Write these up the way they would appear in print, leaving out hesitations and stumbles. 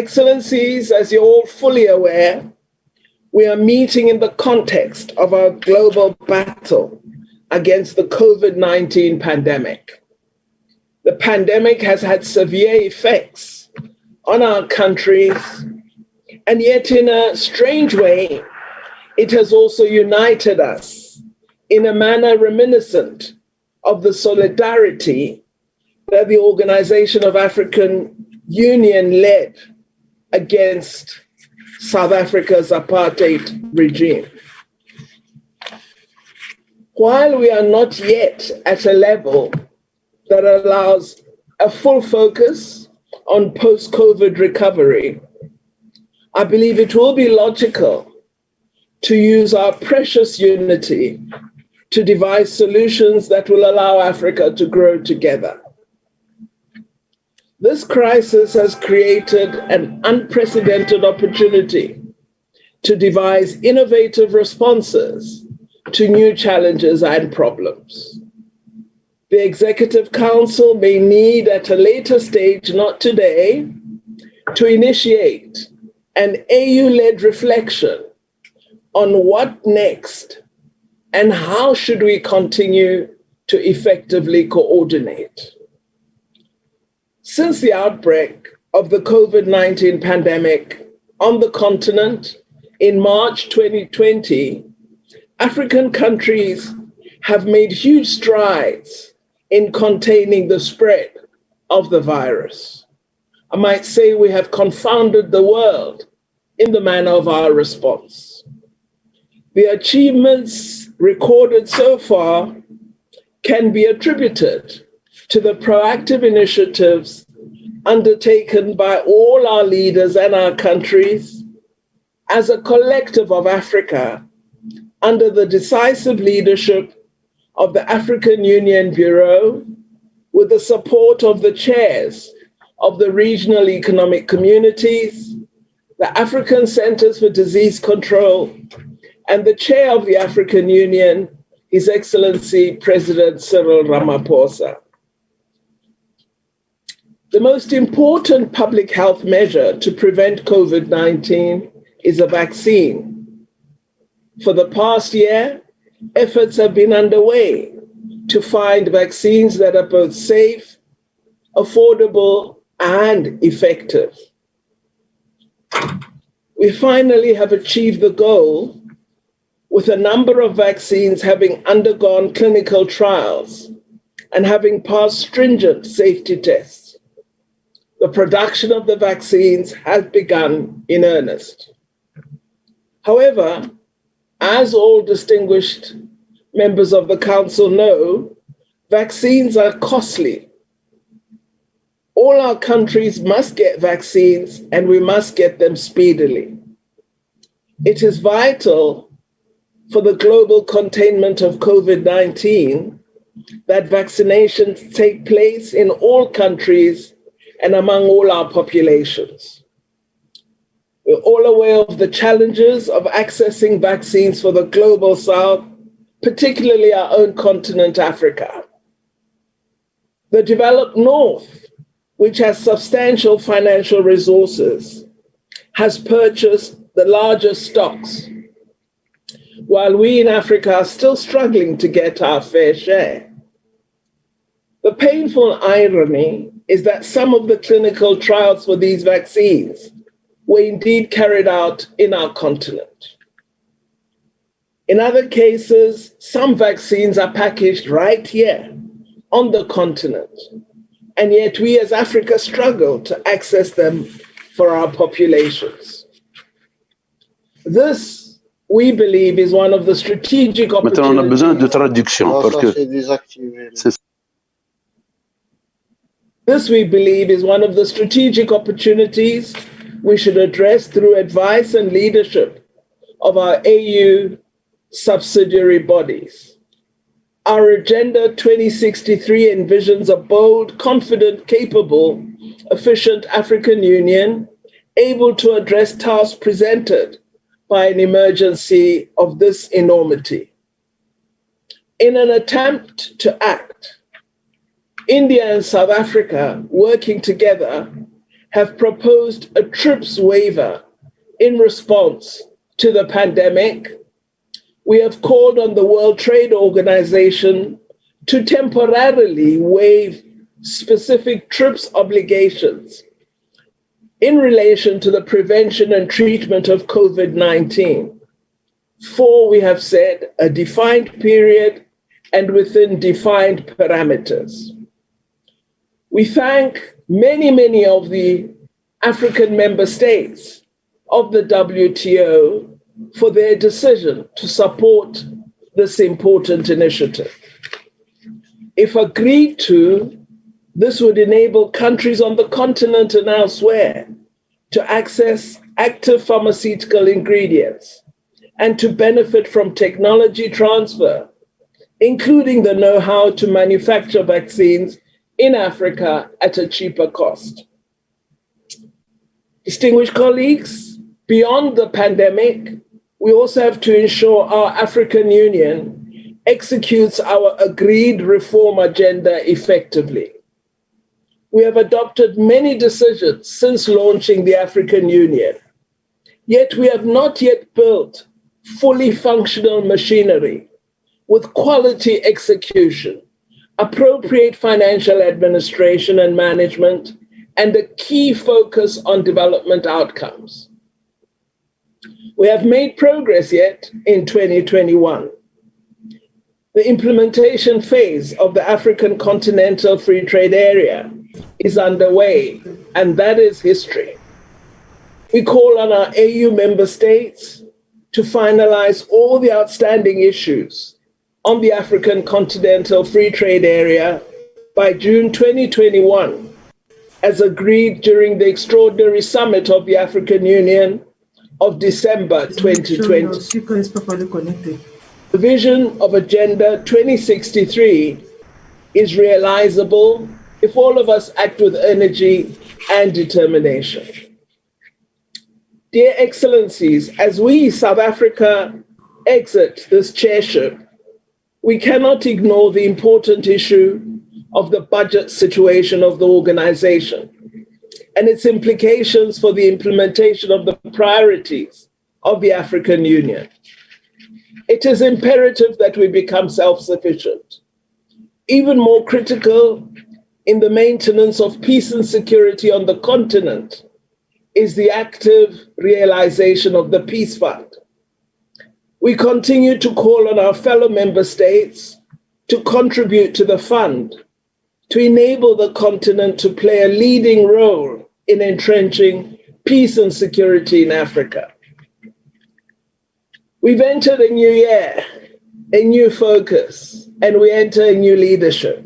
Excellencies, as you're all fully aware, we are meeting in the context of our global battle against the COVID-19 pandemic. The pandemic has had severe effects on our countries, and yet in a strange way, it has also united us in a manner reminiscent of the solidarity that the Organization of African Union led against South Africa's apartheid regime. While we are not yet at a level that allows a full focus on post-COVID recovery, I believe it will be logical to use our precious unity to devise solutions that will allow Africa to grow together. This crisis has created an unprecedented opportunity to devise innovative responses to new challenges and problems. The Executive Council may need at a later stage, not today, to initiate an AU-led reflection on what next and how should we continue to effectively coordinate. Since the outbreak of the COVID-19 pandemic on the continent in March 2020, African countries have made huge strides in containing the spread of the virus. I might say we have confounded the world in the manner of our response. The achievements recorded so far can be attributed to the proactive initiatives undertaken by all our leaders and our countries as a collective of Africa under the decisive leadership of the African Union Bureau, with the support of the chairs of the regional economic communities, the African Centers for Disease Control, and the chair of the African Union, His Excellency President Cyril Ramaphosa. The most important public health measure to prevent COVID-19 is a vaccine. For the past year, efforts have been underway to find vaccines that are both safe, affordable, and effective. We finally have achieved the goal, with a number of vaccines having undergone clinical trials and having passed stringent safety tests. The production of the vaccines has begun in earnest. However, as all distinguished members of the Council know, vaccines are costly. All our countries must get vaccines, and we must get them speedily. It is vital for the global containment of COVID-19 that vaccinations take place in all countries and among all our populations. We're all aware of the challenges of accessing vaccines for the global South, particularly our own continent, Africa. The developed North, which has substantial financial resources, has purchased the largest stocks, while we in Africa are still struggling to get our fair share. The painful irony is that some of the clinical trials for these vaccines were indeed carried out in our continent. In other cases, some vaccines are packaged right here on the continent, and yet we as Africa struggle to access them for our populations. This, we believe, is one of the strategic opportunities. Maintenant, on a besoin de traduction parce que This, we believe, is one of the strategic opportunities we should address through advice and leadership of our AU subsidiary bodies. Our Agenda 2063 envisions a bold, confident, capable, efficient African Union able to address tasks presented by an emergency of this enormity. In an attempt to act, India and South Africa, working together, have proposed a TRIPS waiver in response to the pandemic. We have called on the World Trade Organization to temporarily waive specific TRIPS obligations in relation to the prevention and treatment of COVID-19. For, we have said, a defined period and within defined parameters. We thank many of the African member states of the WTO for their decision to support this important initiative. If agreed to, this would enable countries on the continent and elsewhere to access active pharmaceutical ingredients and to benefit from technology transfer, including the know-how to manufacture vaccines in Africa at a cheaper cost. Distinguished colleagues, beyond the pandemic, we also have to ensure our African Union executes our agreed reform agenda effectively. We have adopted many decisions since launching the African Union, yet we have not yet built fully functional machinery with quality execution, appropriate financial administration and management, and a key focus on development outcomes. We have made progress yet in 2021. The implementation phase of the African Continental Free Trade Area is underway, and that is history. We call on our AU member states to finalize all the outstanding issues on the African Continental Free Trade Area by June 2021, as agreed during the extraordinary summit of the African Union of December 2020. The vision of Agenda 2063 is realizable if all of us act with energy and determination. Dear Excellencies, as we, South Africa, exit this chairship, we cannot ignore the important issue of the budget situation of the organization and its implications for the implementation of the priorities of the African Union. It is imperative that we become self-sufficient. Even more critical in the maintenance of peace and security on the continent is the active realization of the Peace Fund. We continue to call on our fellow member states to contribute to the fund to enable the continent to play a leading role in entrenching peace and security in Africa. We've entered a new year, a new focus, and we enter a new leadership.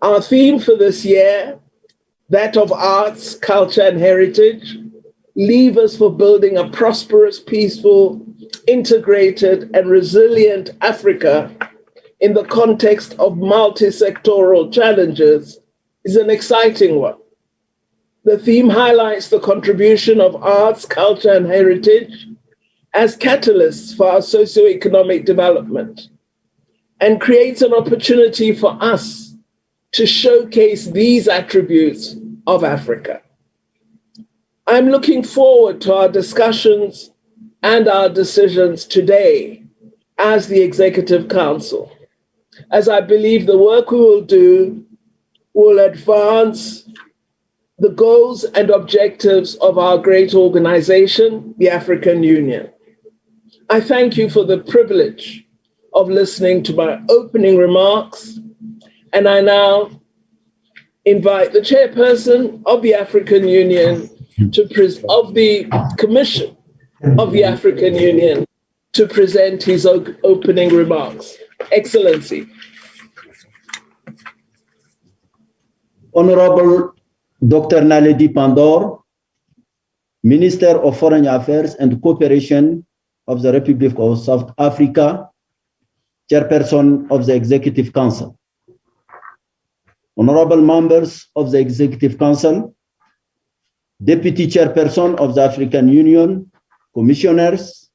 Our theme for this year, that of arts, culture, and heritage, levers for building a prosperous, peaceful, integrated, and resilient Africa in the context of multi-sectoral challenges, is an exciting one. The theme highlights the contribution of arts, culture, and heritage as catalysts for our socioeconomic development and creates an opportunity for us to showcase these attributes of Africa. I'm looking forward to our discussions and our decisions today as the Executive Council, as I believe the work we will do will advance the goals and objectives of our great organization, the African Union. I thank you for the privilege of listening to my opening remarks, and I now invite the Chairperson of the African Union of the Commission of the African Union to present his opening remarks. Excellency. Honorable Dr. Naledi Pandor, Minister of Foreign Affairs and Cooperation of the Republic of South Africa, Chairperson of the Executive Council. Honorable members of the Executive Council, Deputy Chairperson of the African Union, Commissioners,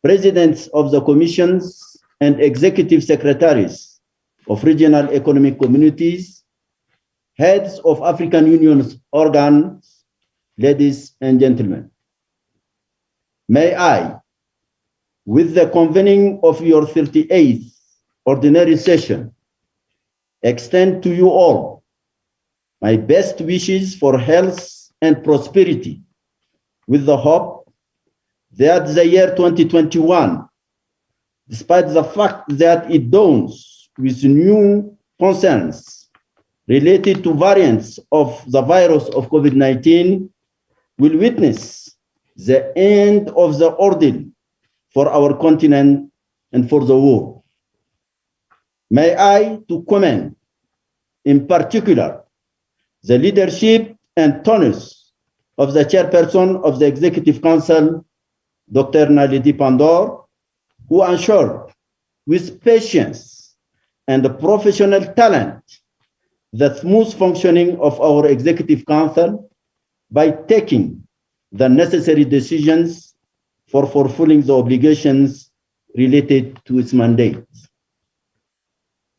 Presidents of the Commissions and Executive Secretaries of Regional Economic Communities, heads of African Union's organs, ladies and gentlemen, may I, with the convening of your 38th ordinary session, extend to you all my best wishes for health and prosperity, with the hope that the year 2021, despite the fact that it dawns with new concerns related to variants of the virus of COVID-19, will witness the end of the ordeal for our continent and for the world. May I to commend in particular the leadership and tonus of the Chairperson of the Executive Council, Dr. Naledi Pandor, who ensured with patience and professional talent the smooth functioning of our Executive Council by taking the necessary decisions for fulfilling the obligations related to its mandate.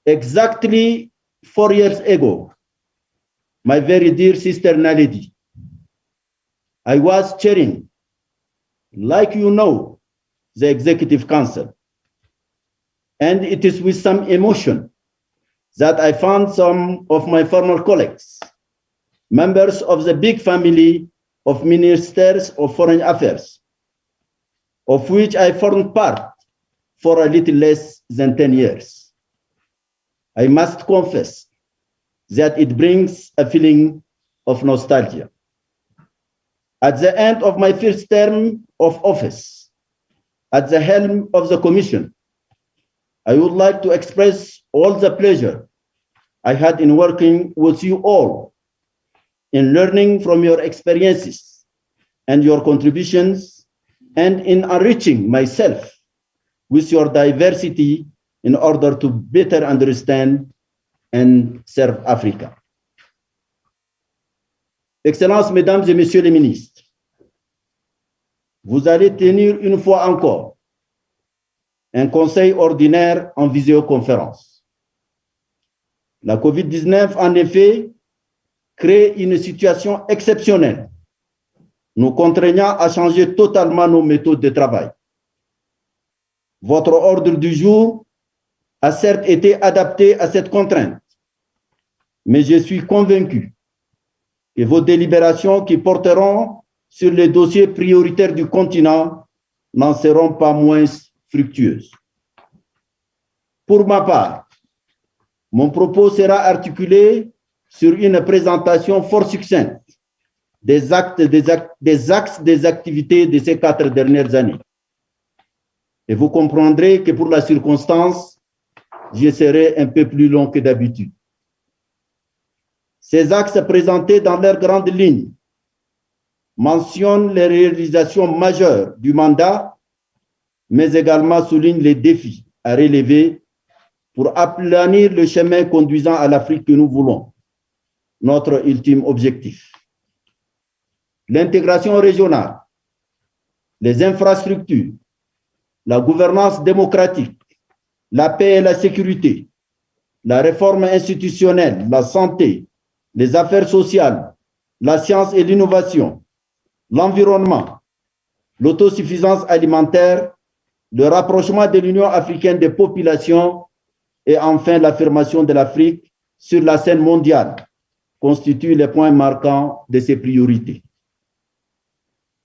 Exactly 4 years ago, my very dear sister Naledi, I was chairing, like you know, the Executive Council. And it is with some emotion that I found some of my former colleagues, members of the big family of ministers of foreign affairs, of which I formed part for a little less than 10 years. I must confess that it brings a feeling of nostalgia. At the end of my first term of office, at the helm of the Commission, I would like to express all the pleasure I had in working with you all, in learning from your experiences and your contributions, and in enriching myself with your diversity in order to better understand and serve Africa. Excellences, Mesdames et Messieurs les ministres, vous allez tenir une fois encore un conseil ordinaire en visioconférence. La COVID-19, en effet, crée une situation exceptionnelle, nous contraignant à changer totalement nos méthodes de travail. Votre ordre du jour a certes été adapté à cette contrainte, mais je suis convaincu que vos délibérations qui porteront sur les dossiers prioritaires du continent n'en seront pas moins fructueuses. Pour ma part, mon propos sera articulé sur une présentation fort succincte des axes des activités de ces 4 dernières années. Et vous comprendrez que pour la circonstance, je serai un peu plus long que d'habitude. Ces axes présentés dans leurs grandes lignes mentionnent les réalisations majeures du mandat, mais également soulignent les défis à relever pour aplanir le chemin conduisant à l'Afrique que nous voulons, notre ultime objectif. L'intégration régionale, les infrastructures, la gouvernance démocratique, la paix et la sécurité, la réforme institutionnelle, la santé, les affaires sociales, la science et l'innovation, l'environnement, l'autosuffisance alimentaire, le rapprochement de l'Union africaine des populations et enfin l'affirmation de l'Afrique sur la scène mondiale constituent les points marquants de ces priorités.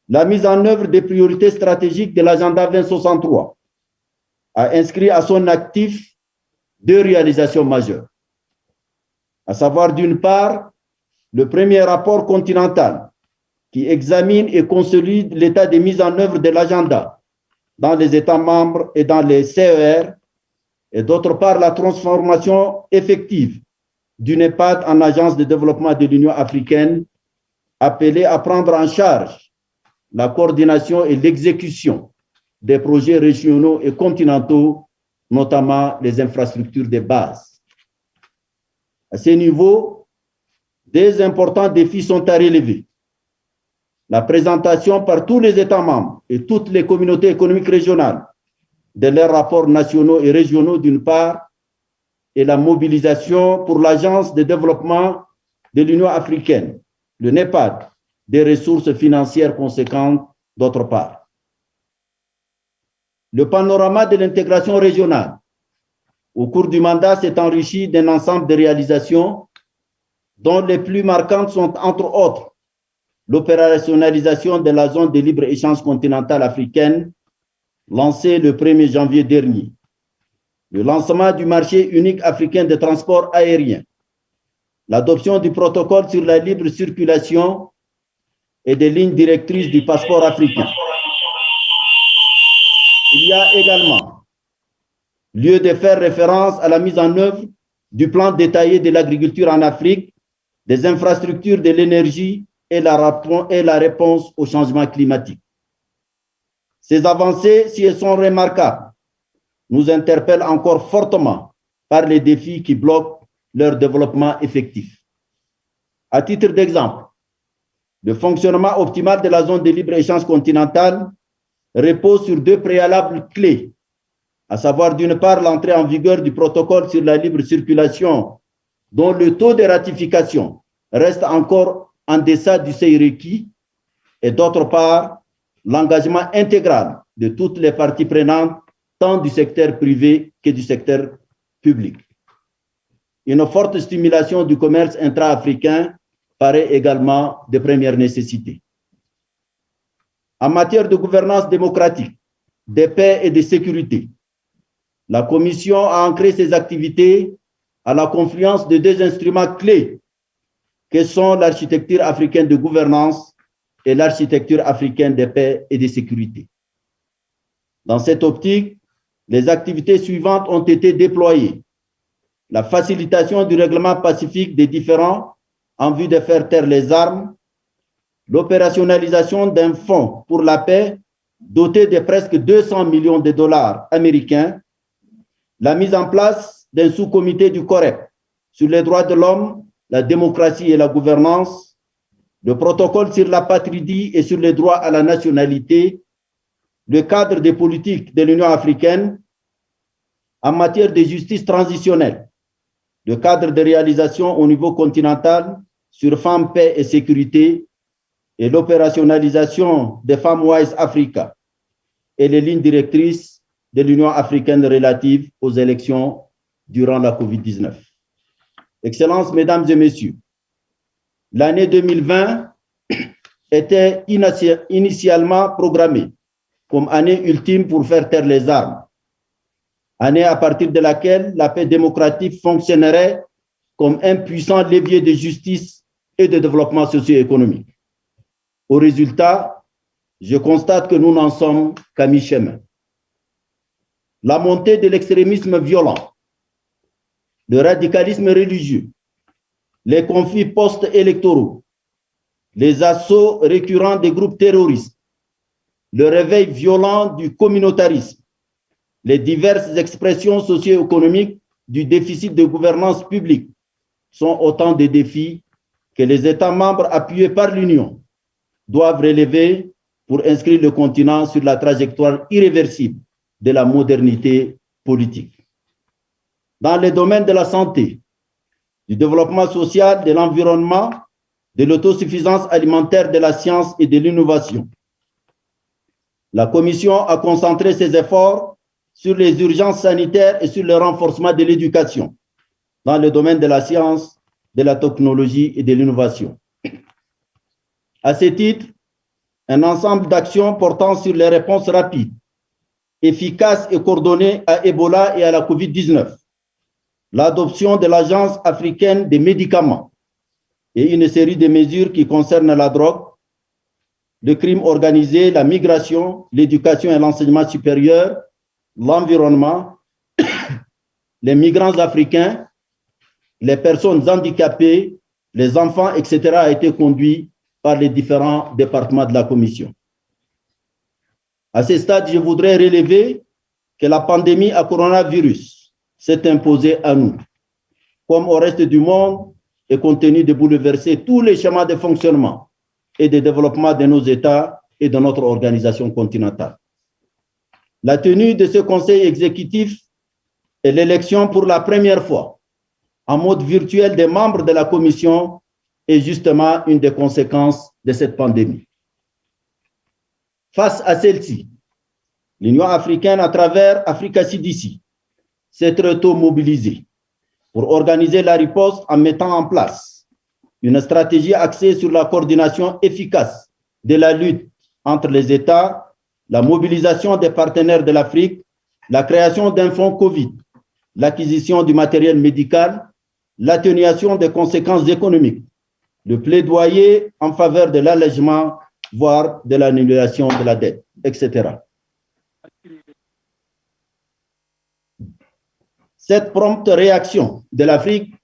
La mise en œuvre des priorités stratégiques de l'agenda 2063 a inscrit à son actif 2 réalisations majeures, à savoir d'une part le premier rapport continental qui examine et consolide l'état de mise en œuvre de l'agenda dans les États membres et dans les CER, et d'autre part la transformation effective d'une EPAD en agence de développement de l'Union africaine appelée à prendre en charge la coordination et l'exécution des projets régionaux et continentaux, notamment les infrastructures de base. À ce niveau, des importants défis sont à relever. La présentation par tous les États membres et toutes les communautés économiques régionales de leurs rapports nationaux et régionaux d'une part, et la mobilisation pour l'Agence de développement de l'Union africaine, le NEPAD, des ressources financières conséquentes d'autre part. Le panorama de l'intégration régionale au cours du mandat s'est enrichi d'un ensemble de réalisations dont les plus marquantes sont, entre autres, l'opérationnalisation de la zone de libre-échange continentale africaine lancée le 1er janvier dernier, le lancement du marché unique africain de transport aérien, l'adoption du protocole sur la libre circulation et des lignes directrices du passeport africain. Il y a également lieu de faire référence à la mise en œuvre du plan détaillé de l'agriculture en Afrique, des infrastructures de l'énergie et la réponse au changement climatique. Ces avancées, si elles sont remarquables, nous interpellent encore fortement par les défis qui bloquent leur développement effectif. À titre d'exemple, le fonctionnement optimal de la zone de libre-échange continentale repose sur deux préalables clés, à savoir d'une part l'entrée en vigueur du protocole sur la libre circulation dont le taux de ratification reste encore en deçà du seuil requis, et d'autre part l'engagement intégral de toutes les parties prenantes, tant du secteur privé que du secteur public. Une forte stimulation du commerce intra-africain paraît également de première nécessité. En matière de gouvernance démocratique, de paix et de sécurité, la Commission a ancré ses activités à la confluence de deux instruments clés que sont l'architecture africaine de gouvernance et l'architecture africaine de paix et de sécurité. Dans cette optique, les activités suivantes ont été déployées. La facilitation du règlement pacifique des différends en vue de faire taire les armes, l'opérationnalisation d'un fonds pour la paix doté de presque 200 millions de dollars américains, la mise en place d'un sous-comité du COREP sur les droits de l'homme, la démocratie et la gouvernance, le protocole sur l'apatridie et sur les droits à la nationalité, le cadre des politiques de l'Union africaine en matière de justice transitionnelle, le cadre de réalisation au niveau continental sur femmes, paix et sécurité et l'opérationnalisation des Femmes Wise Africa et les lignes directrices de l'Union africaine relatives aux élections durant la COVID-19. Excellences, Mesdames et Messieurs, l'année 2020 était initialement programmée comme année ultime pour faire taire les armes, année à partir de laquelle la paix démocratique fonctionnerait comme un puissant levier de justice et de développement socio-économique. Au résultat, je constate que nous n'en sommes qu'à mi-chemin. La montée de l'extrémisme violent, le radicalisme religieux, les conflits post-électoraux, les assauts récurrents des groupes terroristes, le réveil violent du communautarisme, les diverses expressions socio-économiques du déficit de gouvernance publique sont autant de défis que les États membres appuyés par l'Union doivent relever pour inscrire le continent sur la trajectoire irréversible de la modernité politique. Dans les domaines de la santé, du développement social, de l'environnement, de l'autosuffisance alimentaire, de la science et de l'innovation, la Commission a concentré ses efforts sur les urgences sanitaires et sur le renforcement de l'éducation dans le domaine de la science, de la technologie et de l'innovation. À ce titre, un ensemble d'actions portant sur les réponses rapides, efficaces et coordonnées à Ebola et à la COVID-19, l'adoption de l'Agence africaine des médicaments et une série de mesures qui concernent la drogue, le crime organisé, la migration, l'éducation et l'enseignement supérieur, l'environnement, les migrants africains, les personnes handicapées, les enfants, etc. a été conduit par les différents départements de la Commission. À ce stade, je voudrais relever que la pandémie à coronavirus s'est imposée à nous, comme au reste du monde, et continue de bouleverser tous les schémas de fonctionnement et de développement de nos États et de notre organisation continentale. La tenue de ce conseil exécutif et l'élection pour la première fois en mode virtuel des membres de la Commission est justement une des conséquences de cette pandémie. Face à celle-ci, l'Union africaine, à travers Africa CDC, s'est très tôt mobilisée pour organiser la riposte en mettant en place une stratégie axée sur la coordination efficace de la lutte entre les États, la mobilisation des partenaires de l'Afrique, la création d'un fonds Covid, l'acquisition du matériel médical, l'atténuation des conséquences économiques, le plaidoyer en faveur de l'allègement, voire de l'annulation de la dette, etc. Cette prompte réaction de l'Afrique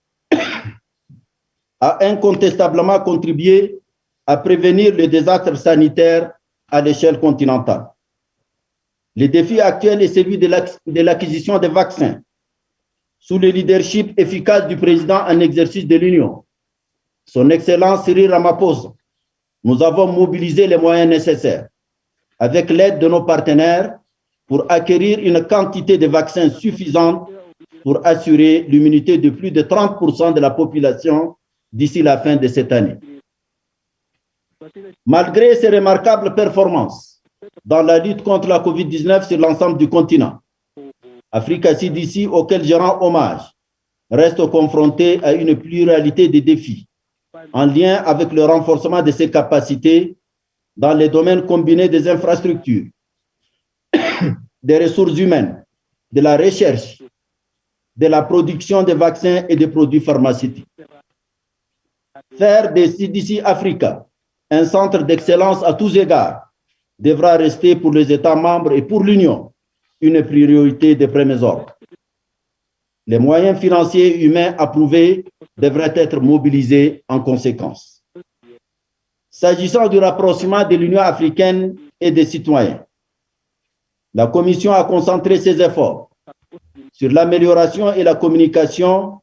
a incontestablement contribué à prévenir le désastre sanitaire à l'échelle continentale. Le défi actuel est celui de l'acquisition des vaccins. Sous le leadership efficace du président en exercice de l'Union, son Excellence Cyril Ramaphosa, nous avons mobilisé les moyens nécessaires, avec l'aide de nos partenaires, pour acquérir une quantité de vaccins suffisante pour assurer l'immunité de plus de 30% de la population d'ici la fin de cette année. Malgré ces remarquables performances dans la lutte contre la COVID-19 sur l'ensemble du continent, Africa CDC, auquel je rends hommage, reste confronté à une pluralité de défis en lien avec le renforcement de ses capacités dans les domaines combinés des infrastructures, des ressources humaines, de la recherche, de la production de vaccins et de produits pharmaceutiques. Faire des CDC Africa un centre d'excellence à tous égards devra rester pour les États membres et pour l'Union une priorité de premier ordre. Les moyens financiers et humains approuvés devraient être mobilisés en conséquence. S'agissant du rapprochement de l'Union africaine et des citoyens, la Commission a concentré ses efforts sur l'amélioration et la communication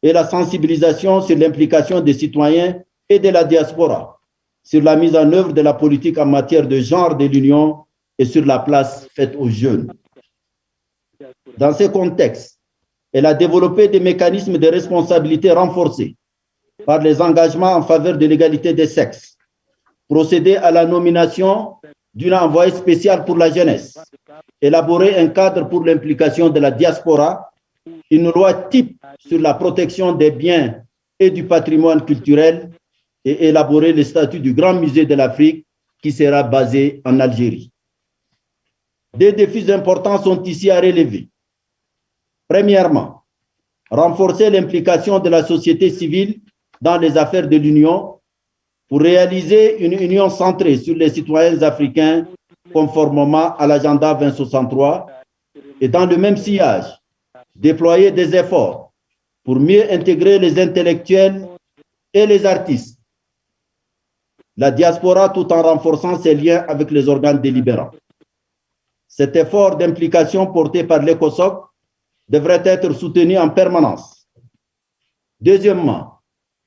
et la sensibilisation sur l'implication des citoyens et de la diaspora, sur la mise en œuvre de la politique en matière de genre de l'Union et sur la place faite aux jeunes. Dans ce contexte, elle a développé des mécanismes de responsabilité renforcés par les engagements en faveur de l'égalité des sexes, procédé à la nomination d'une envoyée spéciale pour la jeunesse, élaborer un cadre pour l'implication de la diaspora, une loi type sur la protection des biens et du patrimoine culturel et élaborer le statut du Grand Musée de l'Afrique qui sera basé en Algérie. Des défis importants sont ici à relever. Premièrement, renforcer l'implication de la société civile dans les affaires de l'Union pour réaliser une union centrée sur les citoyens africains conformément à l'agenda 2063 et dans le même sillage, déployer des efforts pour mieux intégrer les intellectuels et les artistes, la diaspora tout en renforçant ses liens avec les organes délibérants. Cet effort d'implication porté par l'ECOSOC devrait être soutenu en permanence. Deuxièmement,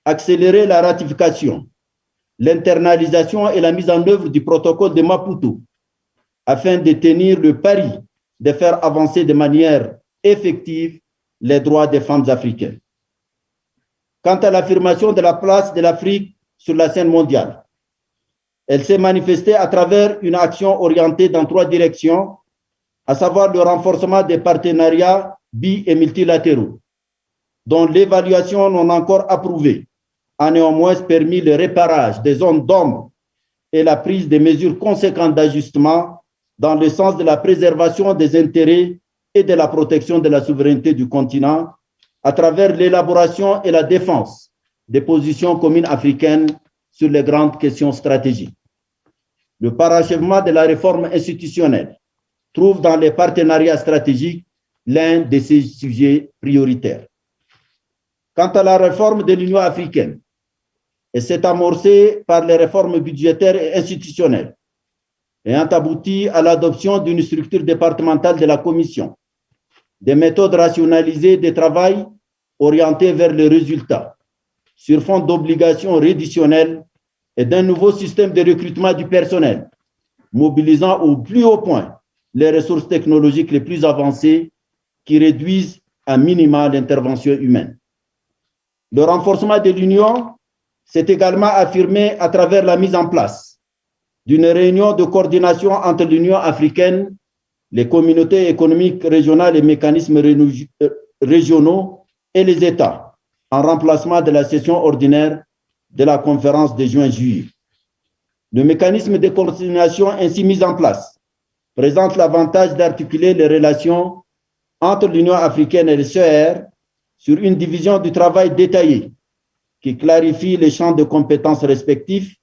accélérer la ratification, l'internalisation et la mise en œuvre du protocole de Maputo afin de tenir le pari de faire avancer de manière effective les droits des femmes africaines. Quant à l'affirmation de la place de l'Afrique sur la scène mondiale, elle s'est manifestée à travers une action orientée dans 3 directions, à savoir le renforcement des partenariats bi- et multilatéraux, dont l'évaluation non encore approuvée a néanmoins permis le réparage des zones d'ombre et la prise de mesures conséquentes d'ajustement dans le sens de la préservation des intérêts et de la protection de la souveraineté du continent à travers l'élaboration et la défense des positions communes africaines sur les grandes questions stratégiques. Le parachèvement de la réforme institutionnelle trouve dans les partenariats stratégiques l'un de ces sujets prioritaires. Quant à la réforme de l'Union africaine, elle s'est amorcée par les réformes budgétaires et institutionnelles, ayant abouti à l'adoption d'une structure départementale de la Commission, des méthodes rationalisées de travail orientées vers les résultats, sur fond d'obligations réditionnelles et d'un nouveau système de recrutement du personnel, mobilisant au plus haut point les ressources technologiques les plus avancées qui réduisent à minima l'intervention humaine. Le renforcement de l'Union s'est également affirmé à travers la mise en place d'une réunion de coordination entre l'Union africaine, les communautés économiques régionales et mécanismes régionaux et les États, en remplacement de la session ordinaire de la conférence de juin-juillet. Le mécanisme de coordination ainsi mis en place présente l'avantage d'articuler les relations entre l'Union africaine et le CER sur une division du travail détaillée qui clarifie les champs de compétences respectifs,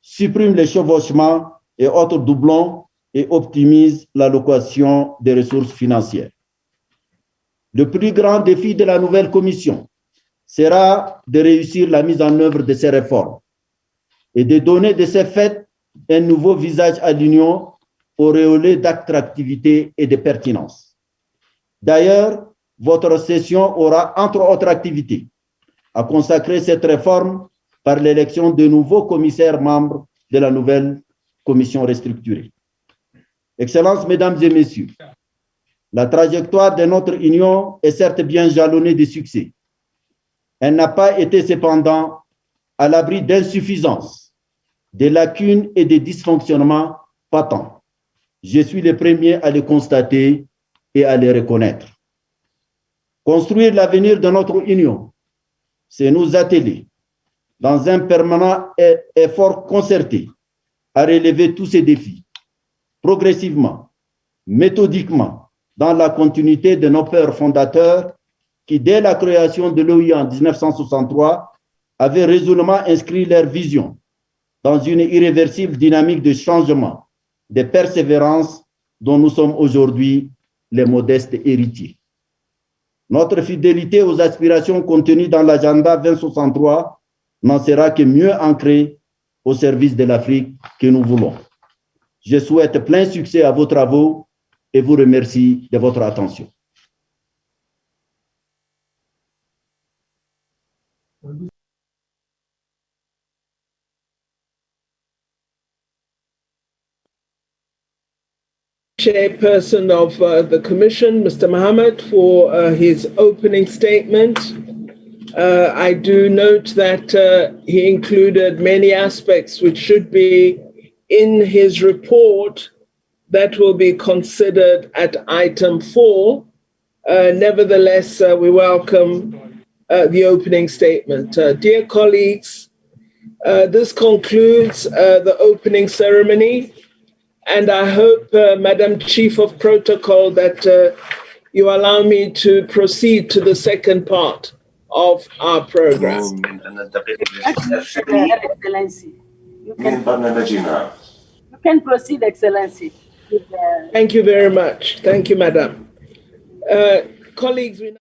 supprime les chevauchements et autres doublons et optimise l'allocation des ressources financières. Le plus grand défi de la nouvelle commission sera de réussir la mise en œuvre de ces réformes et de donner de ces faits un nouveau visage à l'Union auréolé d'attractivité et de pertinence. D'ailleurs, votre session aura, entre autres activités, à consacrer cette réforme par l'élection de nouveaux commissaires membres de la nouvelle commission restructurée. Excellences, Mesdames et Messieurs, la trajectoire de notre Union est certes bien jalonnée de succès. Elle n'a pas été cependant à l'abri d'insuffisances, de lacunes et de dysfonctionnements patents. Je suis le premier à les constater et à les reconnaître. Construire l'avenir de notre Union, c'est nous atteler dans un permanent effort concerté à relever tous ces défis, progressivement, méthodiquement, dans la continuité de nos pères fondateurs qui, dès la création de l'OIA en 1963, avaient résolument inscrit leur vision dans une irréversible dynamique de changement, de persévérance dont nous sommes aujourd'hui les modestes héritiers. Notre fidélité aux aspirations contenues dans l'agenda 2063 n'en sera que mieux ancrée au service de l'Afrique que nous voulons. Je souhaite plein succès à vos travaux et vous remercie de votre attention. Chairperson of the Commission, Mr. Mohammed, for his opening statement. I do note that he included many aspects which should be in his report that will be considered at item 4. Nevertheless, we welcome the opening statement. Dear colleagues, this concludes the opening ceremony. And I hope, Madam Chief of Protocol, that you allow me to proceed to the second part of our program. Excellency. You can proceed, Excellency. Thank you very much. Thank you, Madam. Colleagues, we